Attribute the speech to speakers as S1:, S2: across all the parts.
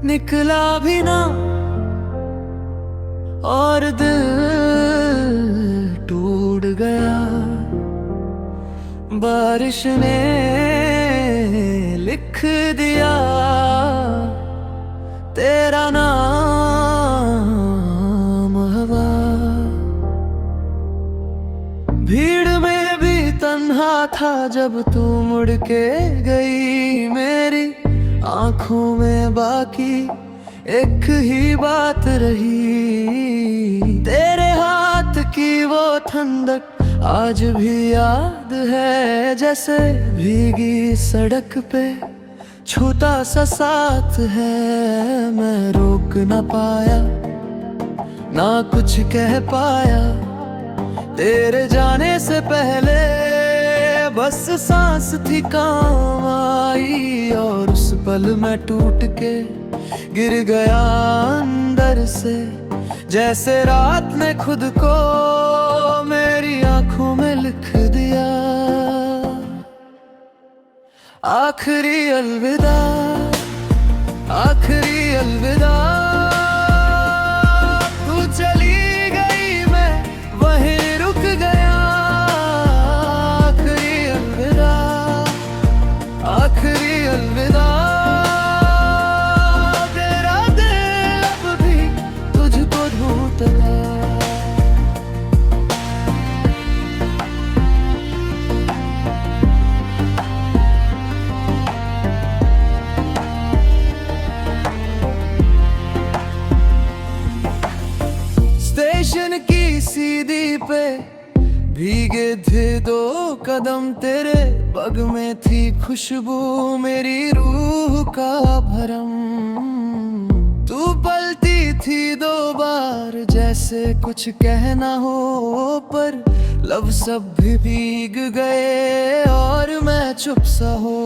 S1: निकला भी ना और दिल टूट गया। बारिश ने लिख दिया तेरा नाम हवा। भीड़ में भी तन्हा था जब तू मुड़ के गई। मेरी आंखों में बाकी एक ही बात रही। तेरे हाथ की वो ठंडक आज भी याद है, जैसे भीगी सड़क पे छोटा सा साथ है। मैं रोक ना पाया ना कुछ कह पाया, तेरे जाने से पहले बस सांस थी काम आई। और उस पल में टूट के गिर गया अंदर से, जैसे रात ने खुद को मेरी आंखों में लिख दिया। आखिरी अलविदा, आखिरी अलविदा। तू चली गई मैं वहीं रुक गया। आखिरी अलविदा, आखिरी अलविदा। तेरा दिल अब भी तुझको ढूंढता। स्टेशन की सीढ़ी पे भीगे थे दो कदम, तेरे पग में थी खुशबू मेरी रूह का भरम। तू पलटी थी दो बार जैसे कुछ कहना हो, पर लब सब भी भीग गए और मैं चुप सा हो।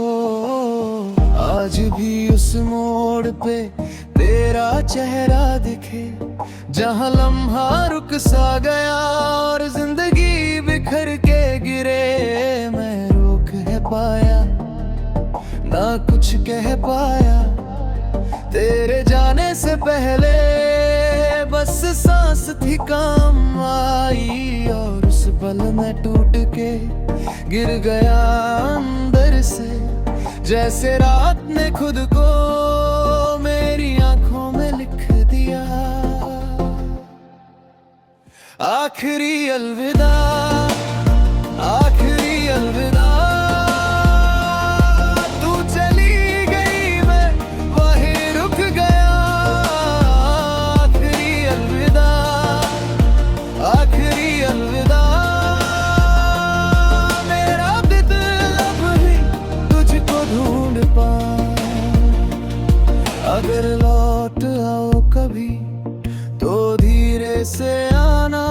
S1: आज भी उस मोड़ पे तेरा चेहरा दिखे, जहाँ लम्हा रुक सा गया और जिंदगी बिखर के गिरे। मैं रोक है पाया ना कुछ कह पाया, तेरे जाने से पहले बस सांस थी काम आई। और उस पल में टूट के गिर गया अंदर से, जैसे रात ने खुद को मेरी आंखों में लिख दिया। आखिरी अलविदा, आखिरी अलविदा। तू चली गई मैं वहीं रुक गया। आखिरी अलविदा, आखिरी अलविदा। मेरा दिल अब भी तुझको ढूंढ पाए। अगर लौट आओ कभी तो धीरे से आना,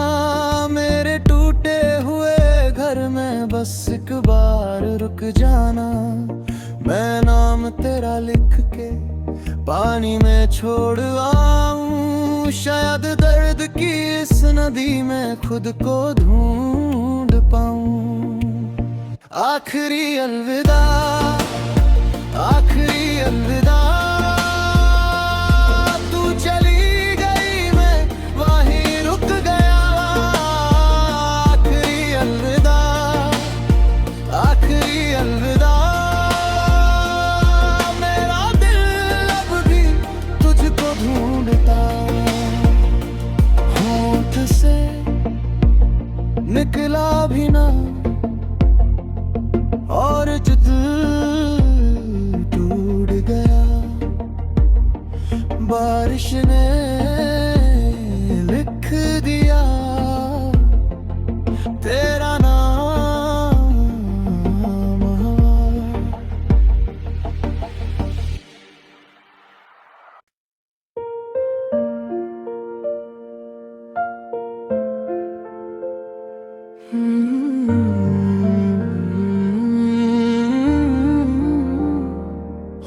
S1: मेरे टूटे हुए घर में बस एक बार रुक जाना। मैं नाम तेरा लिख के पानी में छोड़ आऊं, शायद दर्द की इस नदी में खुद को ढूंढ पाऊं। आखिरी अलविदा, आखिरी अलविदा। निकला भी ना और जो दिल टूट गया। बारिश ने लिख दिया तेरा नाम हवा।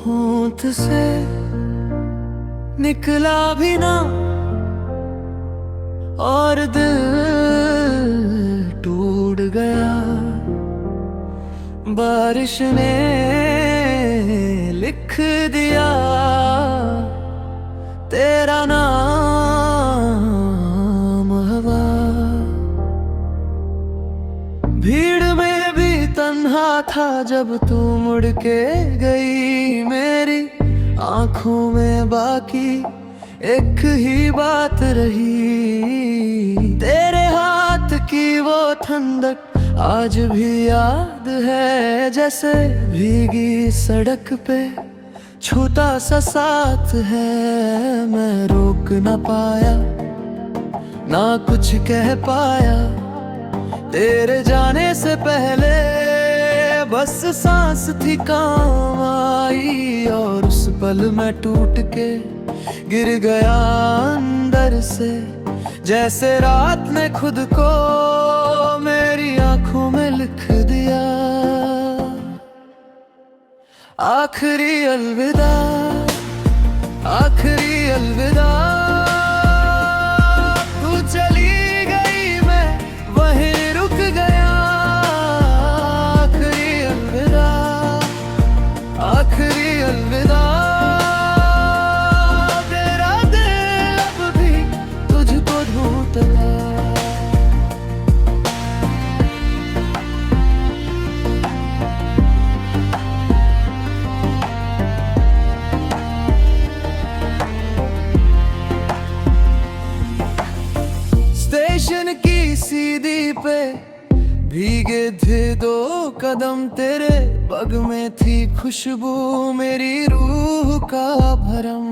S1: होंठ से निकला भी ना और दिल टूट गया। बारिश ने लिख दिया था जब तू मुड़ के गई मेरी आंखों में बाकी एक ही बात रही। तेरे हाथ की वो ठंडक आज भी याद है, जैसे भीगी सड़क पे छूता सा साथ है। मैं रोक ना पाया ना कुछ कह पाया, तेरे जाने से पहले बस सांस थी काम आई। और उस पल में टूट के गिर गया अंदर से, जैसे रात ने खुद को मेरी आंखों में लिख दिया। आखिरी अलविदा, आखिरी अलविदा। तू चली गई मैं वहीं रुक गया। आखिरी अलविदा, आखिरी अलविदा। तेरा दिल अब भी तुझको ढूंढता। स्टेशन की सीढ़ी पे भीगे थे दो कदम तेरे, पग में थी खुशबू मेरी रूह का भरम।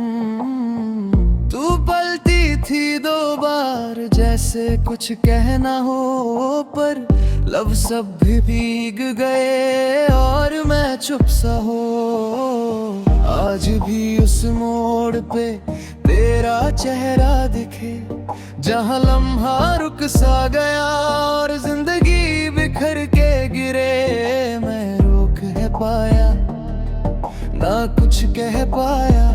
S1: तू पलटी थी दो बार जैसे कुछ कहना हो, पर लब सब भी भीग गए और मैं चुप सा हो। आज भी उस मोड़ पे तेरा चेहरा दिखे, जहाँ लम्हा रुक सा गया और जिंदगी बिखर के गिरे। मैं रोक है पाया ना कुछ कह पाया,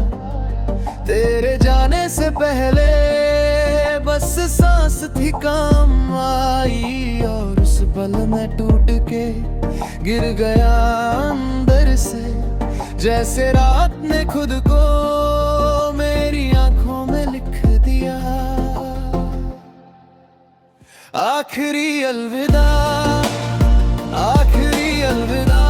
S1: तेरे जाने से पहले बस सांस थी काम आई। और उस पल में टूट के गिर गया अंदर से, जैसे रात ने खुद को मेरी आंखों में लिख दिया। आखिरी अलविदा, आखिरी अलविदा।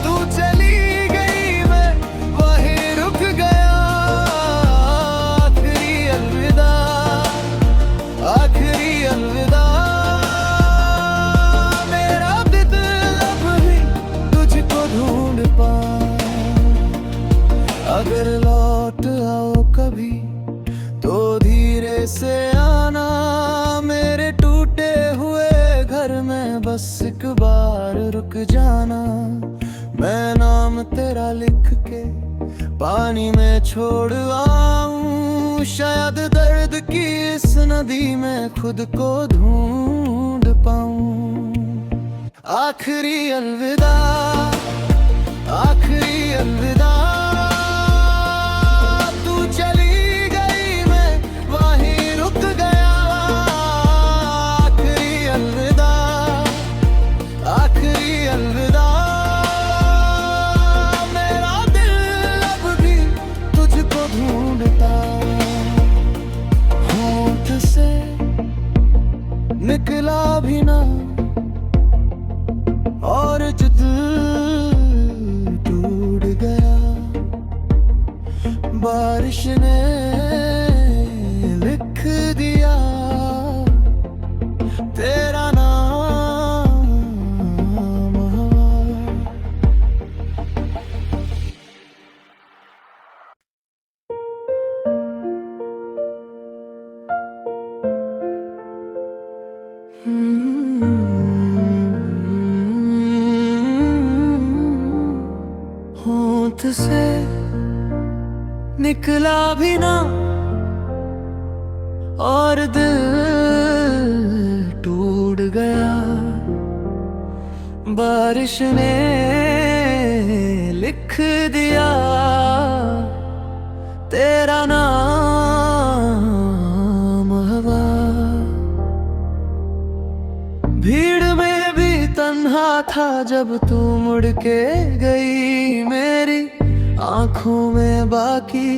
S1: तू चली गई मैं वहीं रुक गया। आखिरी अलविदा, आखिरी अलविदा। मेरा दिल अब भी तुझको ढूंढ पाए। अगर लौट आओ कभी तो धीरे से आना, मेरे टूटे हुए घर में बस एक बार रुक जाना। मैं नाम तेरा लिख के पानी में छोड़ आऊं, शायद दर्द की इस नदी में खुद को ढूंढ पाऊं। आखिरी अलविदा, आखिरी अलविदा। निकला भी ना और जो दिल टूट गया, बारिश ने लिख दिया तेरा नाम। होंठ से निकला भी ना और दिल टूट गया, बारिश ने लिख दिया तेरा नाम। हवा भीड़ में भी तन्हा था जब तू मुड़ के गई मेरी आंखों में बाकी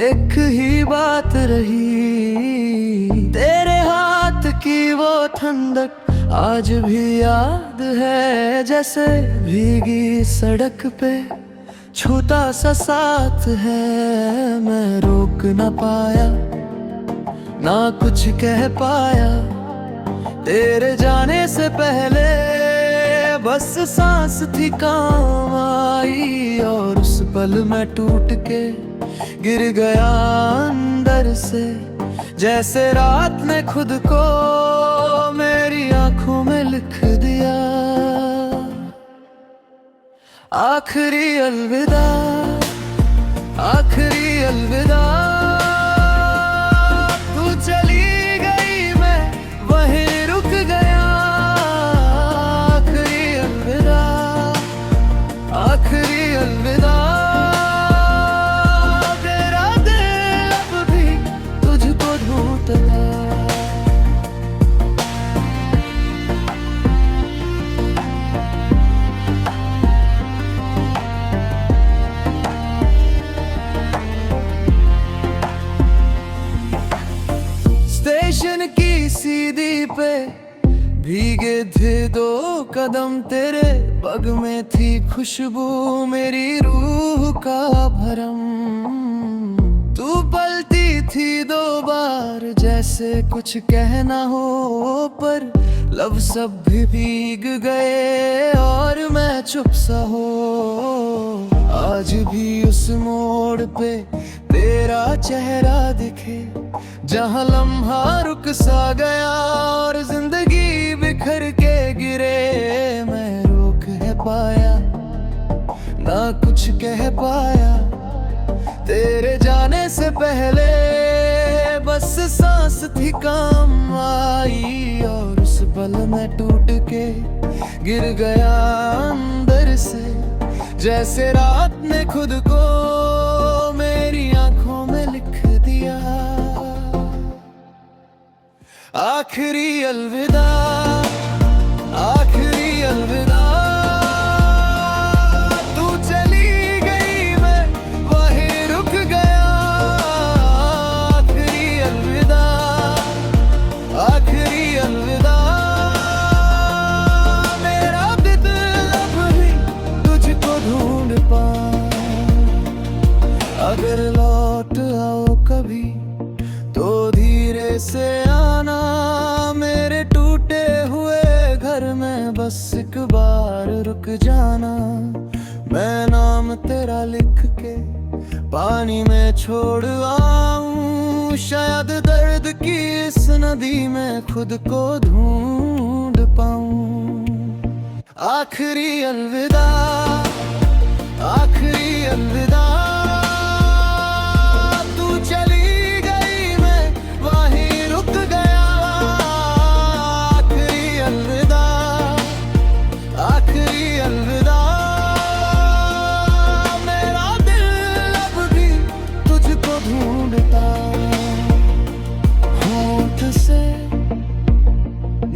S1: एक ही बात रही। तेरे हाथ की वो ठंडक आज भी याद है जैसे भीगी सड़क पे छोटा सा साथ है। मैं रोक ना पाया ना कुछ कह पाया, तेरे जाने से पहले बस सांस थी काम आई। और उस पल मैं टूट के गिर गया अंदर से, जैसे रात ने खुद को मेरी आंखों में लिख दिया। आखिरी अलविदा, आखिरी अलविदा, तू चली गई मैं वहीं रुक गया। आखिरी अलविदा, आखिरी अलविदा, तेरा दिल अब भी तुझको ढूंढता। स्टेशन की सीढ़ी पे भीगे थे दो कदम तेरे, पग में थी खुशबू मेरी रूह का भरम। तू पलटी थी दो बार जैसे कुछ कहना हो, पर लब सब भी भीग गए और मैं चुप सा हो। आज भी उस मोड़ पे तेरा चेहरा दिखे, जहाँ लम्हा रुक सा गया और जिंदगी बिखर के गिरे। मैं रोक है पाया ना कुछ कह पाया, तेरे जाने से पहले बस सांस थी काम आई। और उस पल में टूट के गिर गया अंदर से, जैसे रात ने खुद को मेरी आंखों में लिख दिया। आखिरी अलविदा, आखिरी अलविदा, तू चली गई मैं वहीं रुक गया। आखिरी अलविदा, आखिरी अलविदा, मेरा भी दिल अब भी तुझको ढूंढ पाए। अगर लौट आओ कभी तो धीरे से आना, मेरे टूटे हुए घर में बस एक बार रुक जाना। मैं नाम तेरा लिख के पानी में छोड़ आऊं, शायद दर्द की इस नदी में खुद को ढूंढ पाऊं। आखिरी अलविदा, आखिरी अलविदा,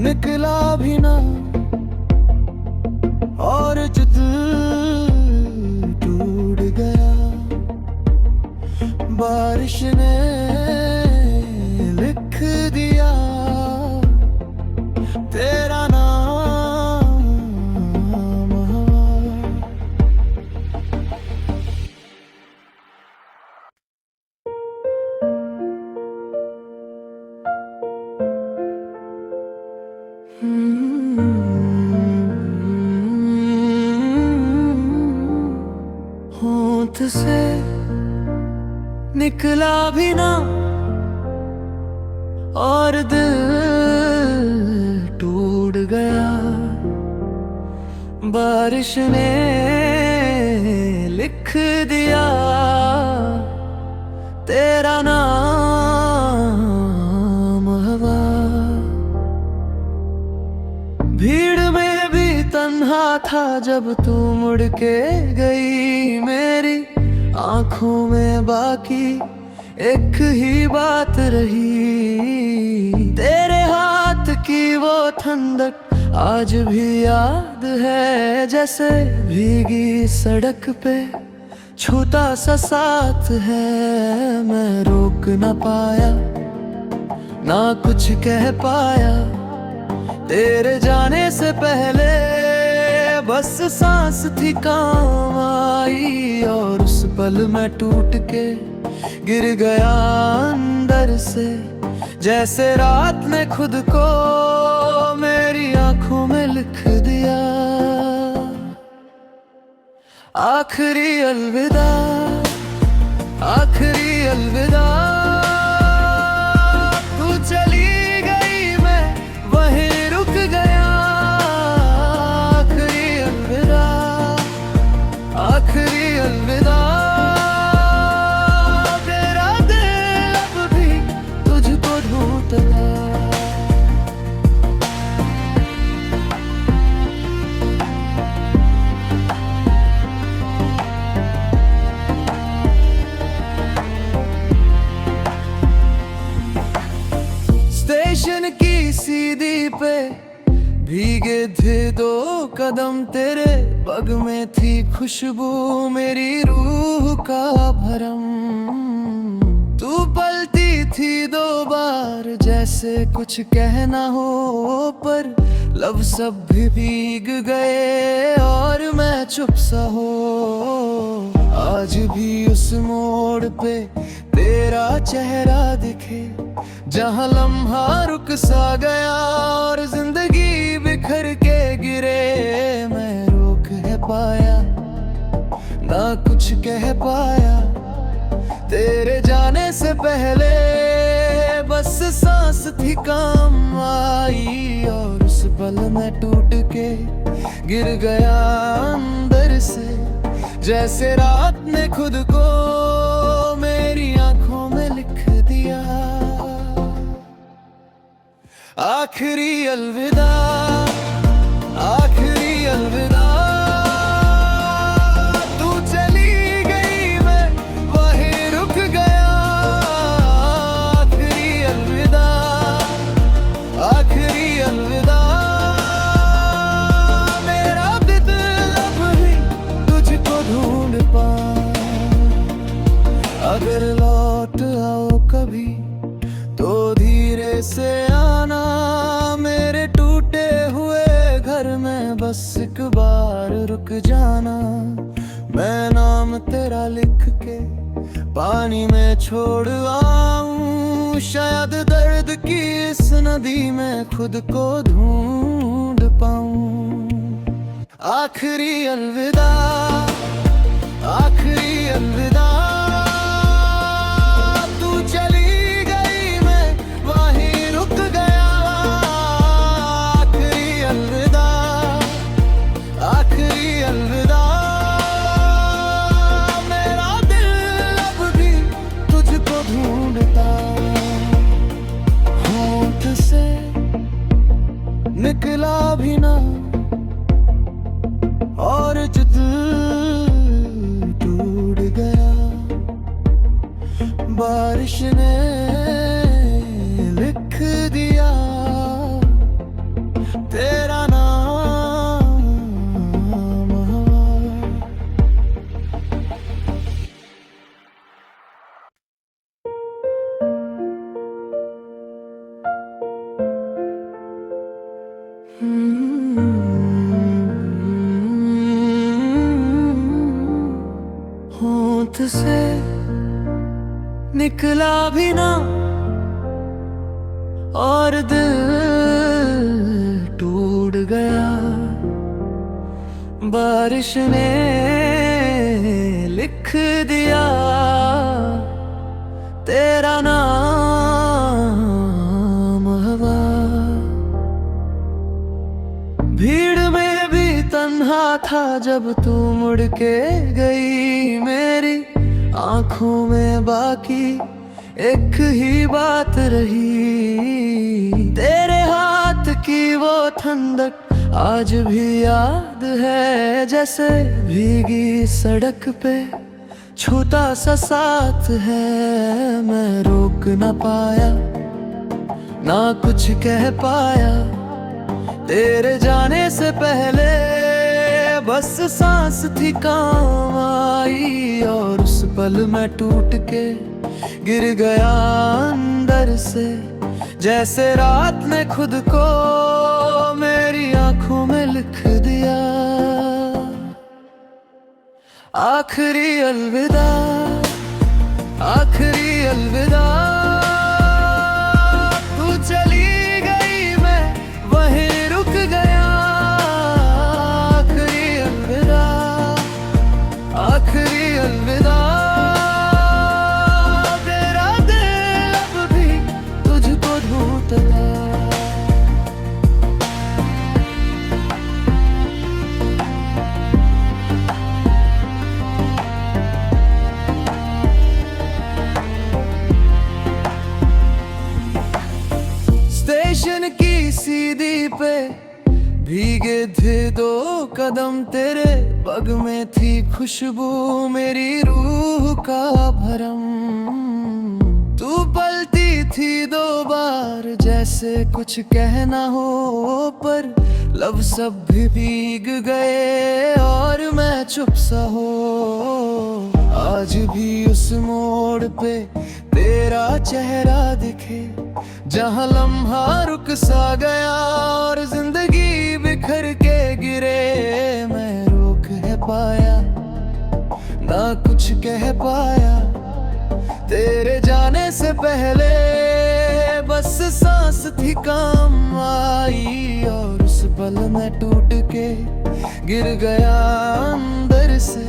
S1: निकला भी ना और जो दिल टूट गया। बारिश ने लिख दिया तेरा नाम। होंठ से निकला भी ना और दिल टूट गया। बारिश ने लिख दिया तेरा नाम। हवा भीड़ में भी तन्हा था जब तू मुड़ के गई, मेरी आंखों में बाकी एक ही बात रही। तेरे हाथ की वो ठंडक आज भी याद है, जैसे भीगी सड़क पे छोटा सा साथ है। मैं रोक ना पाया ना कुछ कह पाया, तेरे जाने से पहले बस सांस थी काम आई, और उस पल मैं टूट के गिर गया अंदर से, जैसे रात ने खुद को मेरी आंखों में लिख दिया। आखिरी अलविदा, आखिरी अलविदा, तू चली गई मैं वहीं रुक गया। आखिरी अलविदा, आखिरी अलविदा, तेरा दिल अब भी तुझको ढूंढता। स्टेशन की सीढ़ी पे भीगे थे दो कदम तेरे, पग में थी खुशबू मेरी रूह का भरम। तू पलटी थी दो बार जैसे कुछ कहना हो, पर लब सब भी भीग गए और मैं चुप सा हो। आज भी उस मोड़ पे तेरा चेहरा दिखे, जहाँ लम्हा रुक सा गया और जिंदगी बिखर के गिरे। मैं रोक है पाया ना कुछ कह पाया, तेरे जाने से पहले बस सांस थी काम आई, और उस पल मैं टूट के गिर गया अंदर से, जैसे रात ने खुद को मेरी आंखों में लिख दिया। आखिरी अलविदा, आखिरी अलविदा, तू चली गई मैं वहीं रुक गया। आखिरी अलविदा, आखिरी अलविदा, मेरा दिल अब भी तुझको ढूंढ पाऊं। अगर लौट आओ कभी तो धीरे से आना, मेरे टूटे हुए घर में बस एक बार रुक जाना। मैं नाम तेरा लिख के पानी में छोड़ आऊं, शायद दर्द की इस नदी में खुद को ढूंढ पाऊं। आखिरी अलविदा, आखिरी अलविदा, निकला भी ना और जो दिल टूट गया, बारिश ने लिख दिया तेरा नाम। होंठ से निकला भी ना और दिल टूट गया, बारिश ने लिख दिया तेरा नाम। हवा भीड़ में भी तन्हा था जब तू मुड़ के गई, मेरी आंखों में बाकी एक ही बात रही। तेरे हाथ की वो ठंडक आज भी याद है, जैसे भीगी सड़क पे छोटा सा साथ है। मैं रोक ना पाया ना कुछ कह पाया, तेरे जाने से पहले बस सांस थी काम आई, और उस पल मैं टूट के गिर गया अंदर से, जैसे रात ने खुद को लिख दिया। आखिरी अलविदा, आखिरी अलविदा, तू चली गई मैं वहीं रुक गया। आखिरी अलविदा, आखिरी अलविदा, तेरा दिल अब भी तुझको ढूंढता। स्टेशन की सीढ़ी पे भीगे थे दो कदम तेरे, पग में थी खुशबू मेरी रूह का भरम। तू पलटी थी दो बार जैसे कुछ कहना हो, पर लब सब भी भीग गए और मैं चुप सा हो। आज भी उस मोड़ पे तेरा चेहरा दिखे, जहाँ लम्हा रुक सा गया और जिंदगी बिखर के गिरे। मैं रोक है पाया ना कुछ कह पाया, तेरे जाने से पहले बस सांस थी काम आई। और उस पल में टूट के गिर गया अंदर से,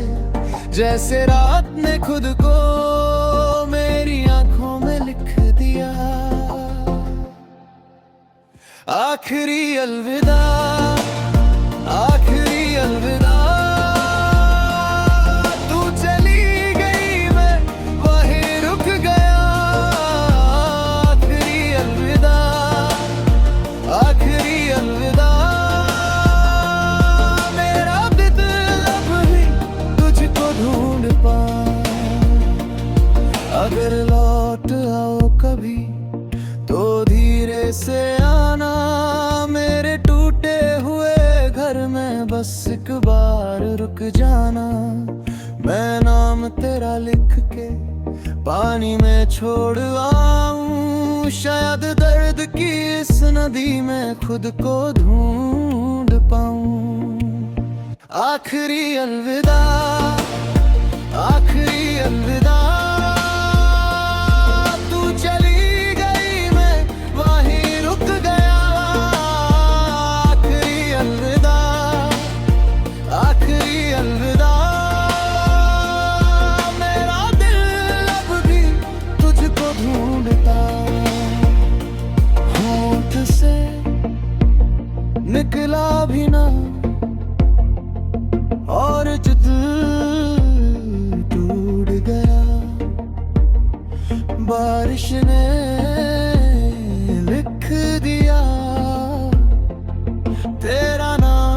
S1: जैसे रात ने खुद को मेरी आंखों में लिख दिया। आखिरी अलविदा, आखिरी अलविदा, तू चली गई मैं वहीं रुक गया। आखिरी अलविदा, आखिरी अलविदा, मेरा दिल अब भी तुझको ढूंढ पाऊं। अगर लौट आओ कभी तो धीरे से आना, मेरे टूटे हुए घर में बस एक बार रुक जाना। मैं नाम तेरा लिख के पानी में छोड़ आऊं, शायद दर्द की इस नदी में खुद को ढूंढ पाऊं। आखिरी अलविदा, आखिरी अलविदा, निकला भी ना और जो दिल टूट गया। बारिश ने लिख दिया तेरा नाम।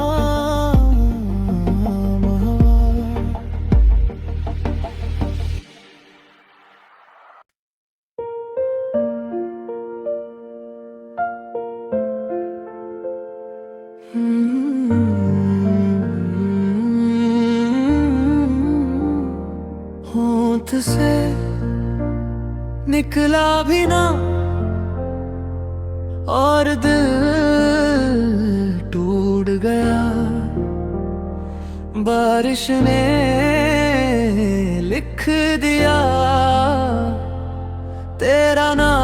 S1: होंठ से निकला भी ना और दिल टूट गया। बारिश ने लिख दिया तेरा नाम।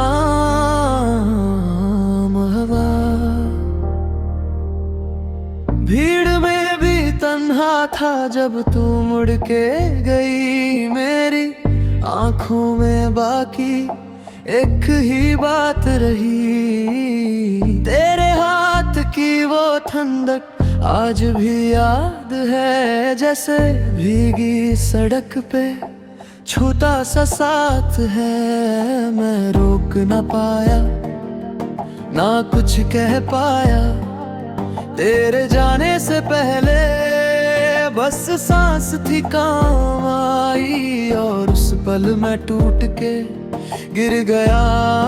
S1: हवा भीड़ में भी तन्हा था जब तू मुड़ के गई। मेरी आंखों में बाकी एक ही बात रही, तेरे हाथ की वो ठंडक आज भी याद है। जैसे भीगी सड़क पे छोटा सा साथ है। मैं रोक ना पाया ना कुछ कह पाया, तेरे जाने से पहले बस सांस थी काम आई। और उस पल में टूट के गिर गया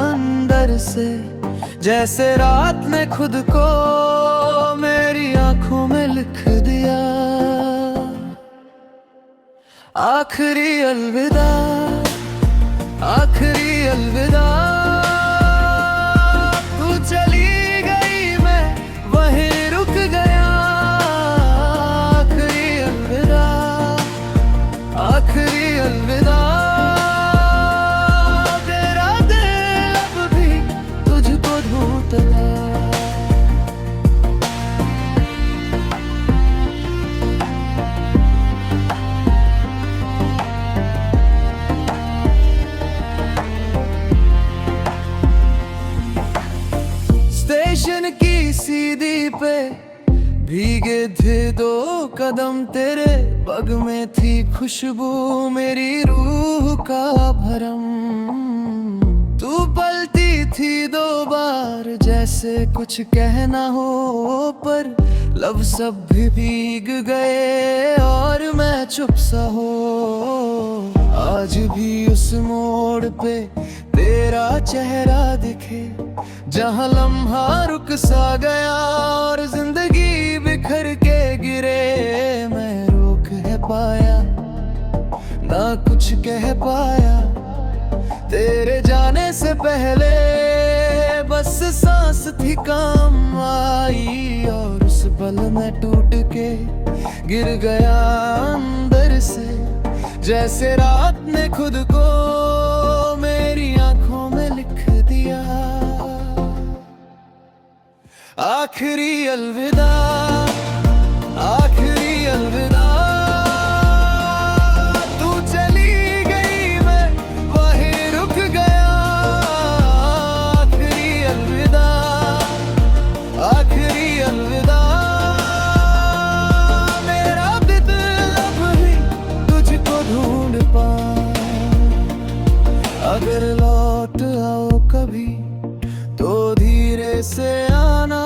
S1: अंदर से, जैसे रात ने खुद को मेरी आंखों में लिख दिया। आखिरी अलविदा, आखिरी अलविदा, तू चली गई मैं वहीं रुक गया। सीधी पे भीगे थे दो कदम तेरे, पग में थी खुशबू मेरी रूह का भरम। तू पलटी थी दो बार जैसे कुछ कहना हो, पर लब सब भी भीग गए और मैं चुप सा हो। आज भी उस मोड़ पे तेरा चेहरा दिखे, जहाँ लम्हा रुक सा गया और जिंदगी बिखर के गिरे। मैं रोक है पाया ना कुछ कह पाया, तेरे जाने से पहले बस सांस थी काम आई। और उस पल में टूट के गिर गया अंदर से, जैसे रात ने खुद को मेरी आंखों में लिख दिया। आखिरी अलविदा, आखिरी अलविदा। तू चली गई मैं वहीं रुक गया। आखिरी अलविदा, आखिरी अलविदा। मेरा दिल अब भी तुझको ढूंढ पाए। अगर लौट आओ कभी तो धीरे से आना,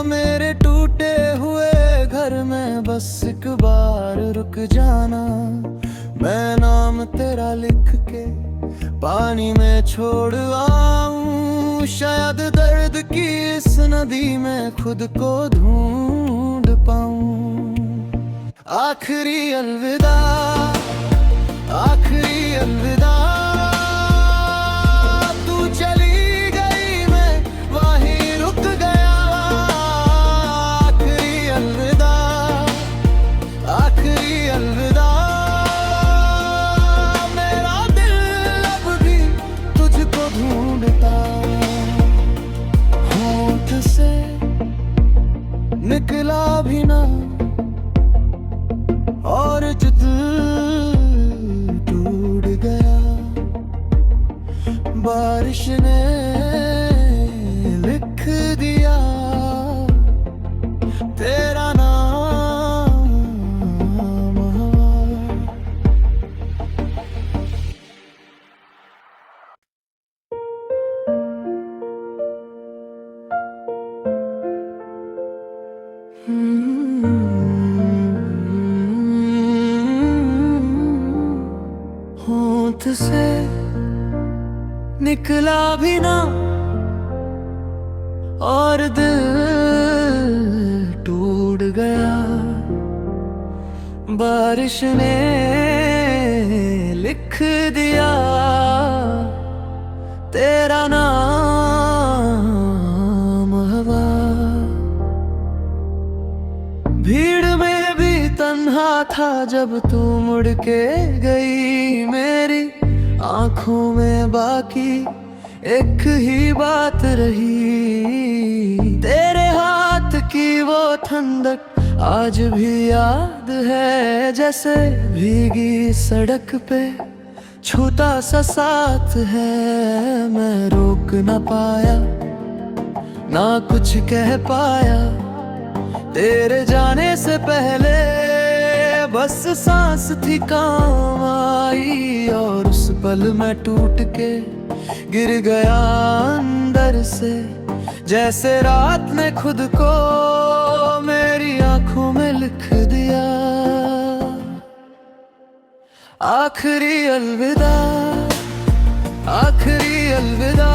S1: मेरे टूटे हुए घर में बस एक बार रुक जाना। मैं नाम तेरा लिख के पानी में छोड़ आऊं, शायद दर्द की इस नदी में खुद को ढूंढ पाऊं। आखिरी अलविदा, आखिरी अलविदा। तू चली गई मैं वहीं रुक गया। आखिरी अलविदा, आखिरी अलविदा। मेरा दिल अब भी तुझको ढूंढता, होंठ से निकला भी ना और जो दिल टूट गया। बारिश ने लिख दिया तेरा नाम। होंठ से निकला भी ना और दिल टूट गया। बारिश ने लिख दिया तेरा नाम। हवा भीड़ में भी तन्हा था जब तू मुड़ के गई। मेरी आंखों में बाकी एक ही बात रही, तेरे हाथ की वो ठंडक आज भी याद है। जैसे भीगी सड़क पे छोटा सा साथ है। मैं रोक ना पाया ना कुछ कह पाया, तेरे जाने से पहले बस सांस थी काम आई। और उस पल में टूट के गिर गया अंदर से, जैसे रात ने खुद को मेरी आंखों में लिख दिया। आखिरी अलविदा, आखिरी अलविदा।